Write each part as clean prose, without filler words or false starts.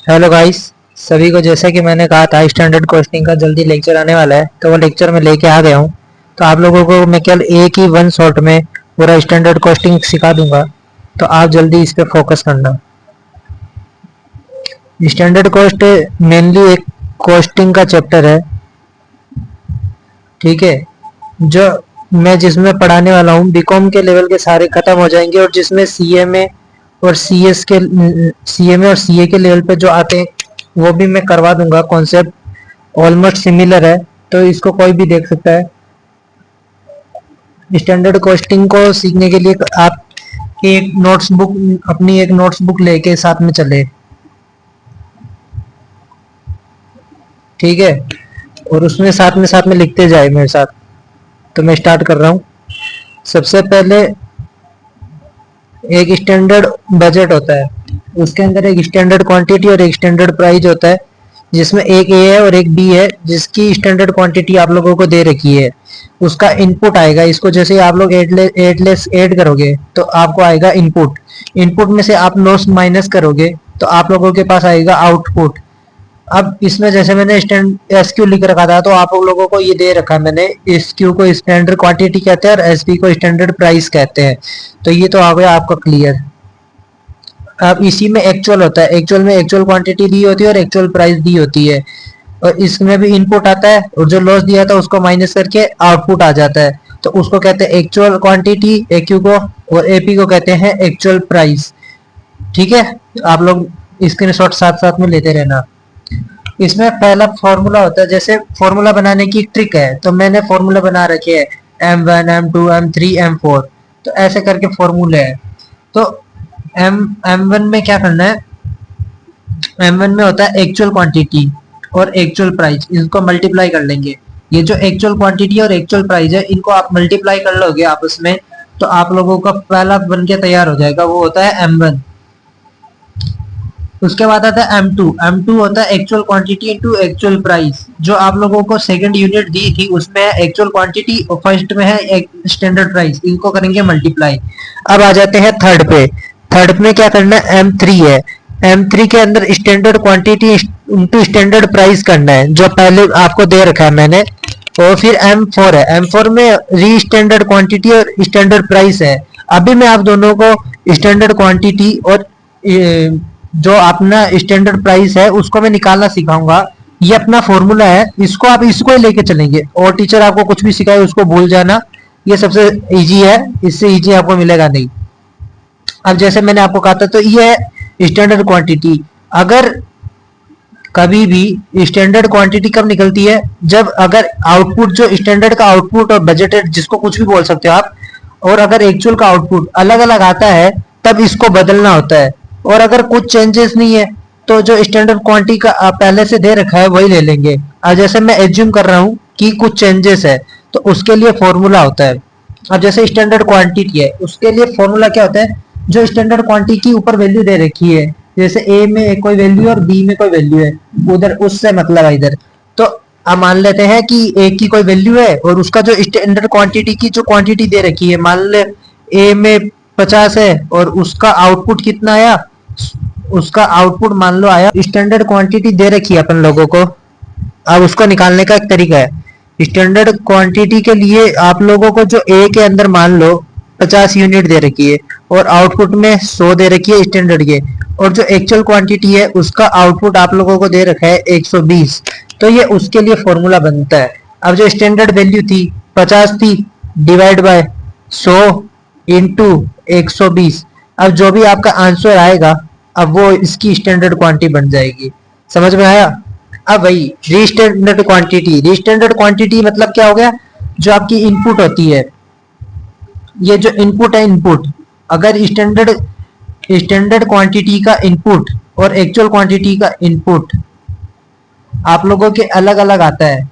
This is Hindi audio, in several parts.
Hello guys. सभी को जैसा कि मैंने कहा था स्टैंडर्ड कॉस्टिंग का जल्दी लेक्चर आने वाला है, तो वो लेक्चर में लेके आ गया हूँ। तो आप लोगों को मैं केवल एक ही वन शॉट में पूरा स्टैंडर्ड कॉस्टिंग सिखा दूंगा, तो आप जल्दी इस पे फोकस करना। स्टैंडर्ड कॉस्ट मेनली एक कॉस्टिंग का चैप्टर है, ठीक है। जो मैं जिसमें पढ़ाने वाला हूँ बीकॉम के लेवल के सारे खत्म हो जाएंगे, और जिसमें सीएमए और सीएमए और सीए के लेवल पे जो आते हैं वो भी मैं करवा दूंगा। कॉन्सेप्ट ऑलमोस्ट सिमिलर है, तो इसको कोई भी देख सकता है। स्टैंडर्ड कॉस्टिंग को सीखने के लिए आप एक नोट्स बुक अपनी एक नोट्स बुक लेके साथ में चले, ठीक है, और उसमें साथ में लिखते जाए मेरे साथ। तो मैं स्टार्ट कर रहा हूँ। सबसे पहले एक स्टैंडर्ड बजट होता है, उसके अंदर एक स्टैंडर्ड क्वांटिटी और एक स्टैंडर्ड प्राइस होता है, जिसमें एक ए है और एक बी है, जिसकी स्टैंडर्ड क्वांटिटी आप लोगों को दे रखी है। उसका इनपुट आएगा, इसको जैसे आप लोग ऐड करोगे तो आपको आएगा इनपुट। इनपुट में से आप लॉस माइनस करोगे तो आप लोगों के पास आएगा आउटपुट। अब इसमें जैसे मैंने स्टैंड एस क्यू लिख रखा था, तो आप लोगों को ये दे रखा है मैंने, इस क्यू को स्टैंडर्ड क्वांटिटी कहते हैं और एस बी को स्टैंडर्ड प्राइस कहते हैं। तो ये तो आ गया आपका क्लियर। अब इसी में एक्चुअल होता है, एक्चुअल में एक्चुअल क्वांटिटी दी होती है और एक्चुअल प्राइस दी होती है, और इसमें भी इनपुट आता है और जो लॉस दिया था उसको माइनस करके आउटपुट आ जाता है। तो उसको कहते हैं एक्चुअल क्वांटिटी एक्यू को, और एपी को कहते हैं एक्चुअल प्राइस। ठीक है, आप लोग स्क्रीनशॉट साथ साथ में लेते रहना। इसमें पहला फॉर्मूला होता है, जैसे फॉर्मूला बनाने की ट्रिक है, तो मैंने फॉर्मूला बना रखे है M1 M2 M3 M4, तो ऐसे करके फॉर्मूले है। तो M1 में क्या करना है, M1 में होता है एक्चुअल क्वांटिटी और एक्चुअल प्राइस, इसको मल्टीप्लाई कर लेंगे। ये जो एक्चुअल क्वांटिटी और एक्चुअल प्राइस है, इनको आप मल्टीप्लाई कर लोगे आपस में, तो आप लोगों का पहला बन के तैयार हो जाएगा, वो होता है M1। उसके बाद आता है M2 होता है actual quantity into actual price. जो आप लोगों को सेकंड यूनिट दी थी उसमें है एक्चुअल क्वांटिटी और फर्स्ट में है स्टैंडर्ड प्राइस, इनको करेंगे मल्टीप्लाई। अब आ जाते हैं थर्ड पे। थर्ड में क्या करना है, M3 है। M3 के अंदर standard quantity into standard price करना है, जो पहले आपको दे रखा है मैंने। और फिर M4 है, M4 में री स्टैंडर्ड क्वांटिटी और स्टैंडर्ड प्राइस है। अभी मैं आप दोनों को स्टैंडर्ड क्वांटिटी और जो अपना स्टैंडर्ड प्राइस है उसको मैं निकालना सिखाऊंगा। ये अपना फॉर्मूला है, इसको आप इसको ही लेके चलेंगे, और टीचर आपको कुछ भी सिखाए उसको भूल जाना। ये सबसे इजी है, इससे इजी आपको मिलेगा नहीं। अब जैसे मैंने आपको कहा था, तो ये है स्टैंडर्ड क्वांटिटी। अगर कभी भी स्टैंडर्ड क्वांटिटी कब निकलती है, जब अगर आउटपुट जो स्टैंडर्ड का आउटपुट और बजटेड, जिसको कुछ भी बोल सकते हो आप, और अगर एक्चुअल का आउटपुट अलग अलग आता है तब इसको बदलना होता है। और अगर कुछ चेंजेस नहीं है तो जो स्टैंडर्ड क्वांटिटी का पहले से दे रखा है वही ले लेंगे। अब जैसे मैं एज्यूम कर रहा हूँ कि कुछ चेंजेस है, तो उसके लिए फॉर्मूला होता है। अब जैसे स्टैंडर्ड क्वांटिटी है, उसके लिए फॉर्मूला क्या होता है, जो स्टैंडर्ड क्वांटिटी की ऊपर वैल्यू दे रखी है, जैसे ए में एक कोई वैल्यू और बी में कोई वैल्यू है, उधर उससे मतलब है इधर। तो अब मान लेते हैं कि ए की कोई वैल्यू है और उसका जो स्टैंडर्ड क्वांटिटी की जो क्वांटिटी दे रखी है, मान ले ए में 50 है और उसका आउटपुट कितना आया, उसका आउटपुट मान लो आया, स्टैंडर्ड क्वांटिटी दे रखी है अपन लोगों को। अब उसको निकालने का एक तरीका है, स्टैंडर्ड क्वांटिटी के लिए आप लोगों को जो ए के अंदर मान लो 50 यूनिट दे रखी है और आउटपुट में 100 दे रखी है स्टैंडर्ड के, और जो एक्चुअल क्वांटिटी है उसका आउटपुट आप लोगों को दे रखा है 120, तो ये उसके लिए फॉर्मूला बनता है। अब जो स्टैंडर्ड वैल्यू थी 50 थी, डिवाइड बाय 100 इंटू 120। अब जो भी आपका आंसर आएगा, अब वो इसकी स्टैंडर्ड क्वांटिटी बन जाएगी। समझ में आया? अब वही रीस्टैंडर्ड क्वांटिटी, रीस्टैंडर्ड क्वांटिटी मतलब क्या हो गया, जो आपकी इनपुट होती है, ये जो इनपुट है, इनपुट अगर स्टैंडर्ड स्टैंडर्ड क्वांटिटी का इनपुट और एक्चुअल क्वांटिटी का इनपुट आप लोगों के अलग अलग आता है,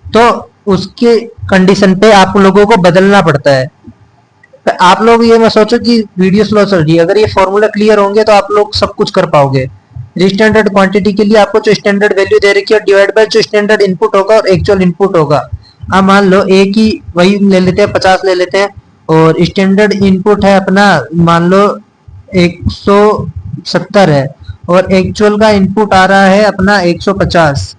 तो उसके कंडीशन पे आप लोगों को बदलना पड़ता है। तो आप लोग ये मत सोचो कि वीडियो स्लो चल रही है, अगर ये फॉर्मूला क्लियर होंगे तो आप लोग सब कुछ कर पाओगे। स्टैंडर्ड क्वांटिटी के लिए आपको जो स्टैंडर्ड वैल्यू दे रखी है डिवाइड बाय जो स्टैंडर्ड इनपुट होगा और एक्चुअल इनपुट होगा। अब मान लो ए की वही ले लेते हैं, 50 ले लेते हैं, और स्टैंडर्ड इनपुट है अपना मान लो 170 है, और एक्चुअल का इनपुट आ रहा है अपना 150,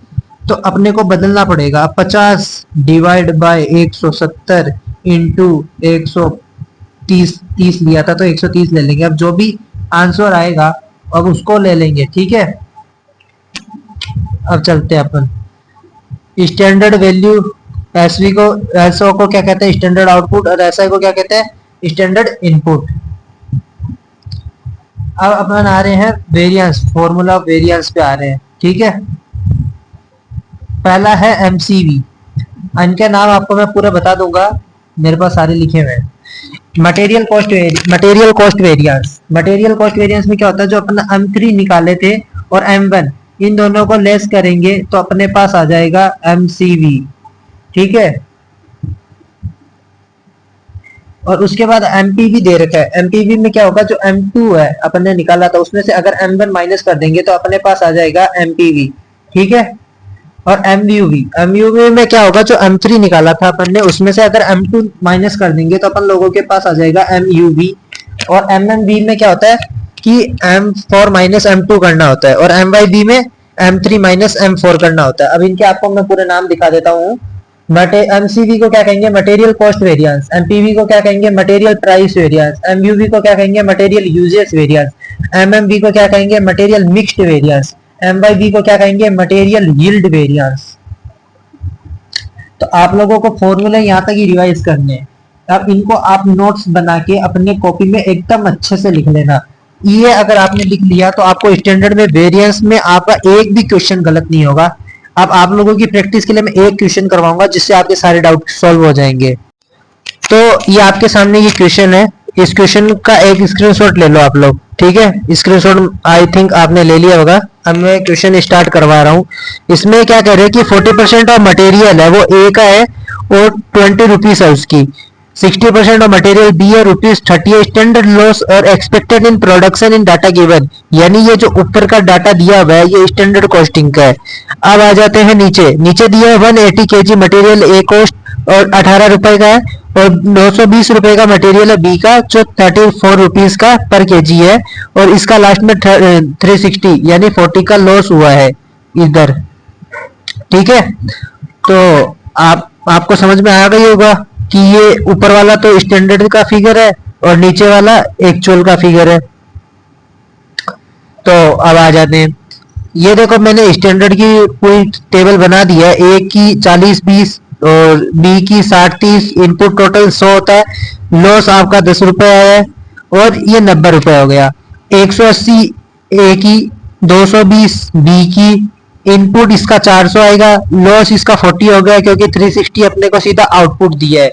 तो अपने को बदलना पड़ेगा। 50 डिवाइड बाय 170 इंटू 130, 30 लिया था तो 130 ले लेंगे। अब जो भी आंसर आएगा अब उसको ले लेंगे, ठीक है। अब चलते हैं अपन स्टैंडर्ड वैल्यू, एसवी को, एसओ को क्या कहते हैं, स्टैंडर्ड आउटपुट, और एसआई को क्या कहते हैं, स्टैंडर्ड इनपुट। अब अपन आ रहे हैं वेरिएंस, फॉर्मूला ऑफ वेरिएंस पे आ रहे हैं, ठीक है। पहला है एमसीवी, इनके नाम आपको मैं पूरा बता दूंगा, मेरे पास सारे लिखे हुए हैं। Material cost variance, material cost variance में क्या होता है, जो अपना M3 निकाले थे और M1 इन दोनों को लेस करेंगे तो अपने पास आ जाएगा MCV, ठीक है। और उसके बाद MPV दे रखा है। MPV में क्या होगा, जो M2 है अपन ने निकाला था उसमें से अगर M1 माइनस कर देंगे तो अपने पास आ जाएगा MPV, ठीक है। और MUV में क्या होगा, जो M3 निकाला था अपन ने उसमें से अगर M2 माइनस कर देंगे तो अपन लोगों के पास आ जाएगा MUV। और MMV में क्या होता है कि M4 माइनस M2 करना होता है, और MYV में M3 माइनस M4 करना होता है। अब इनके आपको मैं पूरे नाम दिखा देता हूँ। MCV को क्या कहेंगे, मटेरियल कॉस्ट वेरिएंस। MPV को क्या कहेंगे, मटेरियल प्राइस वेरिएंस। MUV को क्या कहेंगे, मटेरियल यूजेस वेरिएंस। MMV को क्या कहेंगे, मटेरियल मिक्स्ड वेरिएंस। MYV को क्या कहेंगे, मटेरियल यील्ड वेरिएंस। तो आप लोगों को फॉर्मूले यहाँ तक ही रिवाइज करने हैं। अब इनको आप नोट्स बना के अपने कॉपी में एकदम अच्छे से लिख लेना। ये अगर आपने लिख लिया तो आपको स्टैंडर्ड में वेरिएंस में आपका एक भी क्वेश्चन गलत नहीं होगा। अब आप लोगों की प्रैक्टिस के लिए मैं एक क्वेश्चन करवाऊंगा जिससे आपके सारे डाउट सॉल्व हो जाएंगे। तो ये आपके सामने ये क्वेश्चन है, इस क्वेश्चन का एक स्क्रीनशॉट ले लो आप लोग, ठीक है। स्क्रीनशॉट आई थिंक आपने ले लिया होगा। अब मैं क्वेश्चन स्टार्ट करवा रहा हूँ। इसमें क्या कह रहे हैं कि 40% ऑफ मटेरियल है वो ए का है और 20 रुपीज है उसकी। 60% ऑफ मटेरियल बी है ₹30 है। स्टैंडर्ड लॉस और expected in production in data given, यानी ये जो ऊपर का डाटा दिया हुआ है ये स्टैंडर्ड कॉस्टिंग का है। अब आ जाते हैं नीचे, नीचे दिया है 180 kg मटेरियल ए कॉस्ट और 18 रुपए का है, और 920 रुपए का मटेरियल है बी का जो 34 रुपीज का पर केजी है, और इसका लास्ट में 360 यानी 40 का लॉस हुआ है इधर, ठीक है। तो आपको समझ में आ गई होगा कि ये ऊपर वाला तो स्टैंडर्ड का फिगर है और नीचे वाला एक्चुअल का फिगर है। तो अब आ जाते हैं, ये देखो मैंने स्टैंडर्ड की पूरी टेबल बना दी है। ए की 40-20 और बी की 60-30, इनपुट टोटल 100 होता है। लॉस आपका 10 रुपए है और ये 90 रुपए हो गया। 180 ए की, 220 बी की, इनपुट इसका 400 आएगा, लॉस इसका 40 हो गया क्योंकि 360 अपने को सीधा आउटपुट दिया है।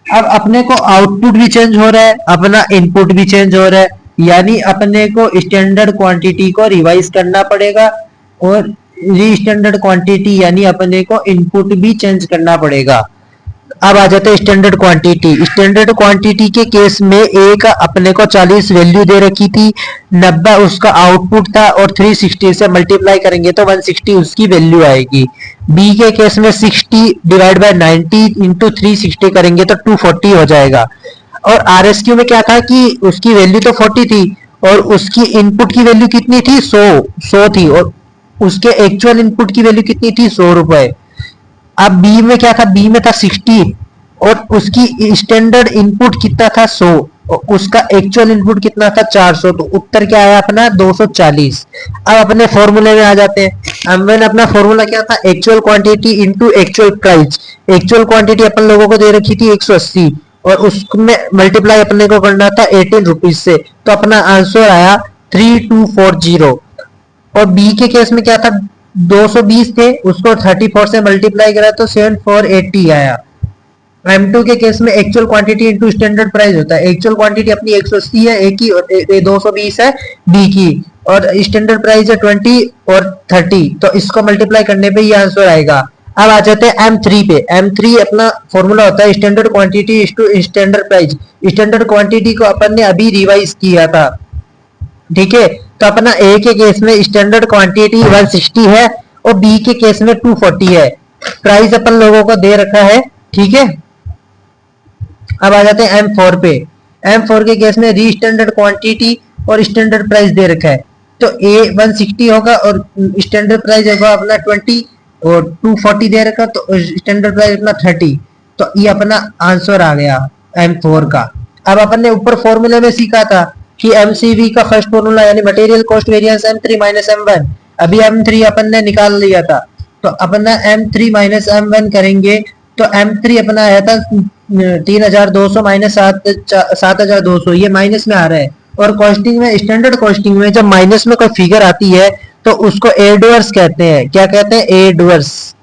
अब अपने को आउटपुट भी चेंज हो रहा है, अपना इनपुट भी चेंज हो रहा है, यानी अपने को स्टैंडर्ड क्वांटिटी को रिवाइज करना पड़ेगा और री स्टैंडर्ड क्वांटिटी यानी अपने को इनपुट भी चेंज करना पड़ेगा। अब आ जाते हैं स्टैंडर्ड क्वांटिटी। स्टैंडर्ड क्वांटिटी के केस में ए का अपने को 40 वैल्यू दे रखी थी, 90 उसका आउटपुट था और 360 से मल्टीप्लाई करेंगे तो 160 उसकी वैल्यू आएगी। बी के केस में 60 डिवाइड बाय 90 इंटू 360 करेंगे तो 240 हो जाएगा। और आरएसक्यू में क्या था कि उसकी वैल्यू तो 40 थी और उसकी इनपुट की वैल्यू कितनी थी, 100 थी, और उसके एक्चुअल इनपुट की वैल्यू कितनी थी, 100 रुपए। अब बी में क्या था, बी में था 60 और उसकी स्टैंडर्ड इनपुट कितना था, 100, और उसका एक्चुअल इनपुट कितना था, 400। तो उत्तर क्या आया अपना, 240। अब अपने फॉर्मूले में आ जाते हैं। अब मैंने अपना फॉर्मूला क्या था, actual quantity into actual price. Actual quantity अपन लोगों को दे रखी थी 180 और उसमें मल्टीप्लाई अपने को करना था 18 रुपीज से, तो अपना आंसर आया 3240। और बी के केस में क्या था, 220 थे, उसको 34 से मल्टीप्लाई करा तो 7480 आया। M2 के केस में actual quantity into standard price होता है। एक्चुअल क्वांटिटी अपनी 180 है ए की और 220 है बी की, और स्टैंडर्ड प्राइस है 20 और 30, तो इसको मल्टीप्लाई करने पे ये आंसर आएगा। अब आ जाते हैं M3 पे। M3 अपना फॉर्मूला होता है standard quantity to standard price. Standard quantity को अपन ने अभी रिवाइज किया था, ठीक है। तो अपना ए के केस में स्टैंडर्ड क्वांटिटी 160 है और बी के केस में 240 है। प्राइस अपन लोगों को दे रखा है, ठीक है। अब आ जाते हैं M4 पे। M4 के केस में री स्टैंडर्ड क्वांटिटी और स्टैंडर्ड प्राइस दे रखा है। तो ए 160 होगा और स्टैंडर्ड प्राइस होगा अपना 20 और 240 दे रखा तो स्टैंडर्ड प्राइस अपना 30। तो ये अपना आंसर आ गया M4 का। अब अपन ने ऊपर फॉर्मूले में सीखा था कि MCV का फर्स्ट फॉर्मूला यानी material cost variance M3 minus M1, अभी M3 अपन ने निकाल लिया था। तो अपना M3 माइनस M1 करेंगे तो M3 अपना आया था 3200 माइनस 7200, ये माइनस में आ रहा है। और कॉस्टिंग में, स्टैंडर्ड कॉस्टिंग में जब माइनस में कोई फिगर आती है तो उसको एडवर्स कहते हैं। क्या कहते हैं? एडवर्स।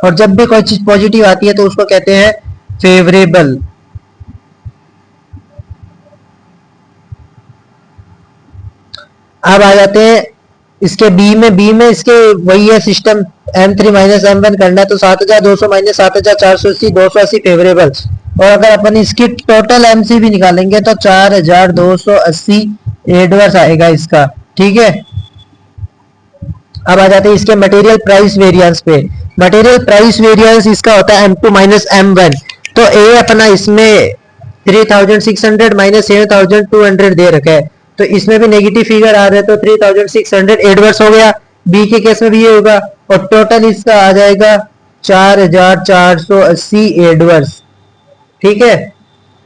और जब भी कोई चीज पॉजिटिव आती है तो उसको कहते हैं फेवरेबल। अब आ जाते हैं इसके बी में इसके वही है सिस्टम, M3 माइनस M1 करना है तो 7200 माइनस 7480, 280 फेवरेबल। और अगर अपन इसकी टोटल MC भी निकालेंगे तो 4280 एडवर्स आएगा इसका। ठीक है, अब आ जाते हैं इसके मटेरियल प्राइस वेरिएंस पे। मटेरियल प्राइस वेरिएंस इसका होता है M2 माइनस M1। तो ए अपना इसमें 3600 माइनस 7200 दे रखा है, तो इसमें भी नेगेटिव फिगर आ रहा है तो 3600 एडवर्स हो गया। बी के केस में भी ये होगा और टोटल इसका आ जाएगा 4480 एडवर्स। ठीक है,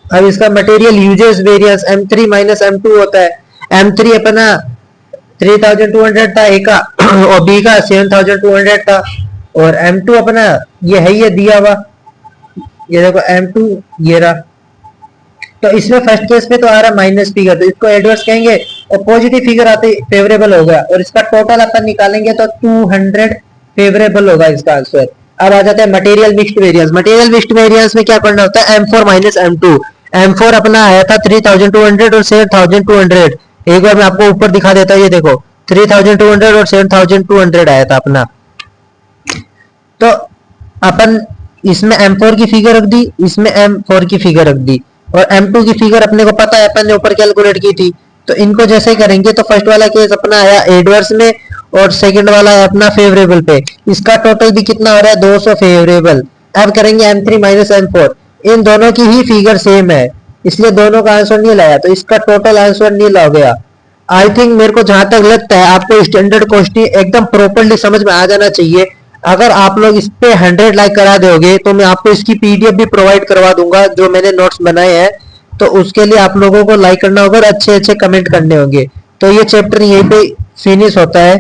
अब इसका material usages variance M3 minus M2 होता है। M3 अपना 3200 था ए का और बी का 7200 था। और M2 अपना ये है, ये दिया हुआ, ये देखो M2 ये रहा। तो इसमें फर्स्ट केस पे तो आ रहा माइनस फिगर, तो इसको एडवर्स कहेंगे और पॉजिटिव फिगर आते फेवरेबल हो गया। और इसका टोटल अपन निकालेंगे तो 200 फेवरेबल होगा इसका आंसर। अब आ जाता है material mixed variance. Material mixed variance में क्या करना होता है? M4 minus M2। M4 अपना आया था 3200 और 7200। एक बार मैं आपको ऊपर दिखा देता हूँ, ये देखो 3200 और 7200 आया था अपना। तो अपन इसमें M4 की फिगर रख दी, इसमें M4 की फिगर रख दी और M2 की फिगर अपने को पता है, अपन ने ऊपर कैलकुलेट की थी। तो इनको जैसे करेंगे तो फर्स्ट वाला केस अपना आया एडवर्स में और सेकंड वाला है अपना फेवरेबल पे। इसका टोटल भी कितना हो रहा है? 200 फेवरेबल। अब करेंगे M3 माइनस M4, इन दोनों की ही फिगर सेम है इसलिए दोनों का आंसर नील आया, तो इसका टोटल आंसर नील हो गया। आई थिंक मेरे को जहां तक लगता है आपको स्टैंडर्ड कॉस्टिंग एकदम प्रॉपर्ली समझ में आ जाना चाहिए। अगर आप लोग इस पे 100 लाइक करा दोगे तो मैं आपको इसकी PDF भी प्रोवाइड करवा दूंगा जो मैंने नोट्स बनाए हैं। तो उसके लिए आप लोगों को लाइक करना होगा और अच्छे अच्छे कमेंट करने होंगे। तो ये चैप्टर यहीं पे फिनिश होता है।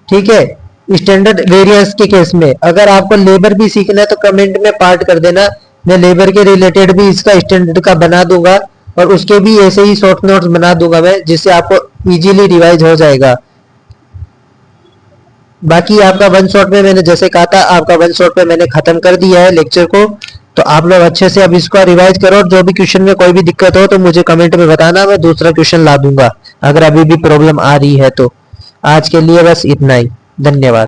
ठीक है, स्टैंडर्ड वेरिएंस के केस में अगर आपको लेबर भी सीखना है तो कमेंट में पार्ट कर देना, मैं लेबर के रिलेटेड भी इसका स्टैंडर्ड का बना दूंगा और उसके भी ऐसे ही शॉर्ट नोट्स बना दूंगा मैं, जिससे आपको इजीली रिवाइज हो जाएगा। बाकी आपका वन शॉट में मैंने जैसे कहा था, आपका वन शॉट में मैंने खत्म कर दिया है लेक्चर को। तो आप लोग अच्छे से अब इसको रिवाइज करो और जो भी क्वेश्चन में कोई भी दिक्कत हो तो मुझे कमेंट में बताना, मैं दूसरा क्वेश्चन ला दूंगा अगर अभी भी प्रॉब्लम आ रही है तो। आज के लिए बस इतना ही, धन्यवाद।